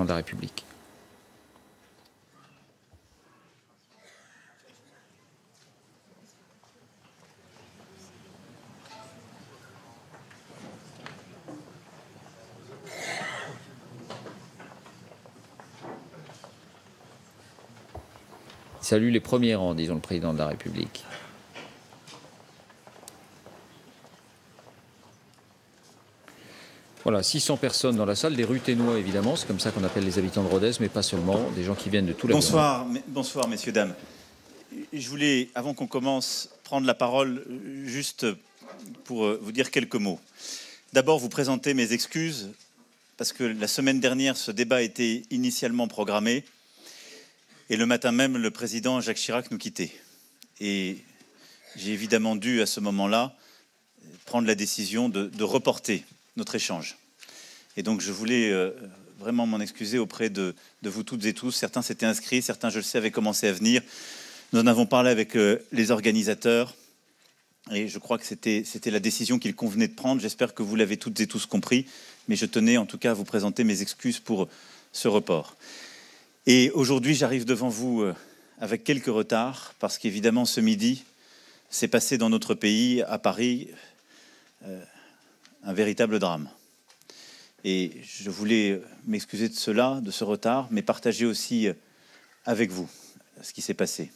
de la République. Salut les premiers rangs, disons le président de la République. Voilà, 600 personnes dans la salle, des Ruthénois évidemment, c'est comme ça qu'on appelle les habitants de Rodez, mais pas seulement, des gens qui viennent de tout la ville. Bonsoir messieurs, dames. Je voulais, avant qu'on commence, prendre la parole juste pour vous dire quelques mots. D'abord, vous présenter mes excuses, parce que la semaine dernière, ce débat était initialement programmé, et le matin même, le président Jacques Chirac nous quittait. Et j'ai évidemment dû, à ce moment-là, prendre la décision de reporter notre échange. Et donc je voulais vraiment m'en excuser auprès de vous toutes et tous. Certains s'étaient inscrits, certains, je le sais, avaient commencé à venir. Nous en avons parlé avec les organisateurs et je crois que c'était la décision qu'il convenait de prendre. J'espère que vous l'avez toutes et tous compris, mais je tenais en tout cas à vous présenter mes excuses pour ce report. Et aujourd'hui, j'arrive devant vous avec quelques retards, parce qu'évidemment, ce midi, s'est passé dans notre pays, à Paris, un véritable drame. Et je voulais m'excuser de cela, de ce retard, mais partager aussi avec vous ce qui s'est passé.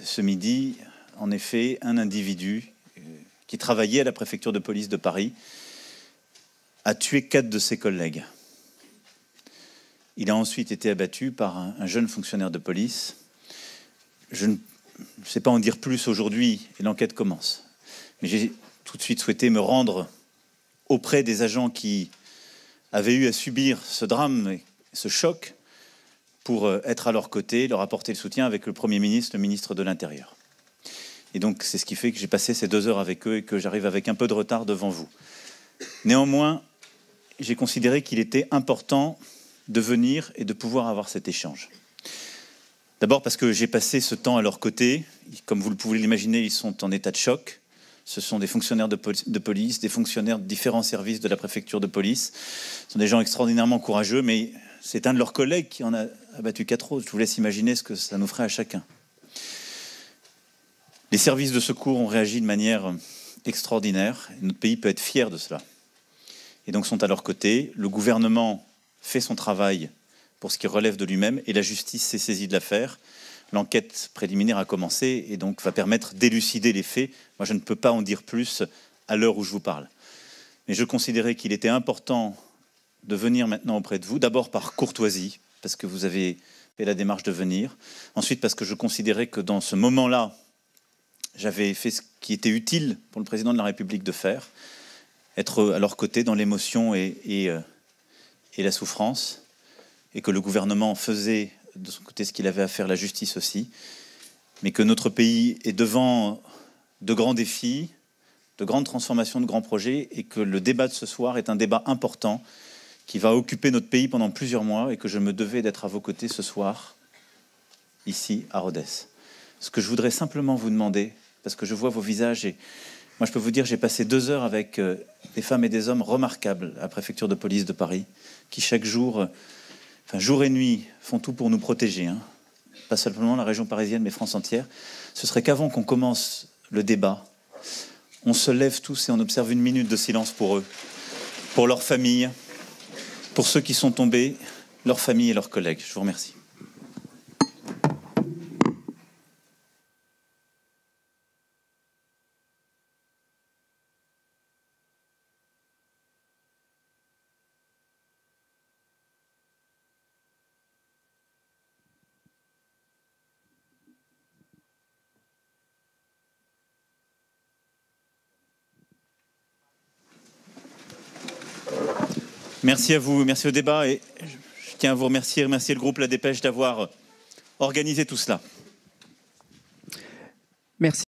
Ce midi, en effet, un individu qui travaillait à la préfecture de police de Paris a tué 4 de ses collègues. Il a ensuite été abattu par un jeune fonctionnaire de police. Je ne sais pas en dire plus aujourd'hui, et l'enquête commence. Mais j'ai tout de suite souhaité me rendre auprès des agents qui avaient eu à subir ce drame, ce choc, pour être à leur côté, leur apporter le soutien avec le Premier ministre, le ministre de l'Intérieur. Et donc c'est ce qui fait que j'ai passé ces 2 heures avec eux et que j'arrive avec un peu de retard devant vous. Néanmoins, j'ai considéré qu'il était important de venir et de pouvoir avoir cet échange. D'abord parce que j'ai passé ce temps à leur côté. Comme vous le pouvez l'imaginer, ils sont en état de choc. Ce sont des fonctionnaires de police, des fonctionnaires de différents services de la préfecture de police. Ce sont des gens extraordinairement courageux, mais c'est un de leurs collègues qui en a abattu 4 autres. Je vous laisse imaginer ce que ça nous ferait à chacun. Les services de secours ont réagi de manière extraordinaire. Et notre pays peut être fier de cela. Et donc sont à leur côté. Le gouvernement fait son travail pour ce qui relève de lui-même et la justice s'est saisie de l'affaire. L'enquête préliminaire a commencé et donc va permettre d'élucider les faits. Moi, je ne peux pas en dire plus à l'heure où je vous parle. Mais je considérais qu'il était important de venir maintenant auprès de vous, d'abord par courtoisie, parce que vous avez fait la démarche de venir. Ensuite, parce que je considérais que dans ce moment-là, j'avais fait ce qui était utile pour le président de la République de faire, être à leur côté dans l'émotion et la souffrance, et que le gouvernement faisait de son côté ce qu'il avait à faire, la justice aussi, mais que notre pays est devant de grands défis, de grandes transformations, de grands projets, et que le débat de ce soir est un débat important qui va occuper notre pays pendant plusieurs mois, et que je me devais d'être à vos côtés ce soir, ici à Rodez. Ce que je voudrais simplement vous demander, parce que je vois vos visages, et moi je peux vous dire, j'ai passé 2 heures avec des femmes et des hommes remarquables à la préfecture de police de Paris, qui chaque jour, jour et nuit, font tout pour nous protéger, hein. Pas seulement la région parisienne, mais France entière. Ce serait qu'avant qu'on commence le débat, on se lève tous et on observe 1 minute de silence pour eux, pour leurs familles, pour ceux qui sont tombés, leurs familles et leurs collègues. Je vous remercie. Merci à vous, merci au débat et je tiens à vous remercier le groupe La Dépêche d'avoir organisé tout cela. Merci.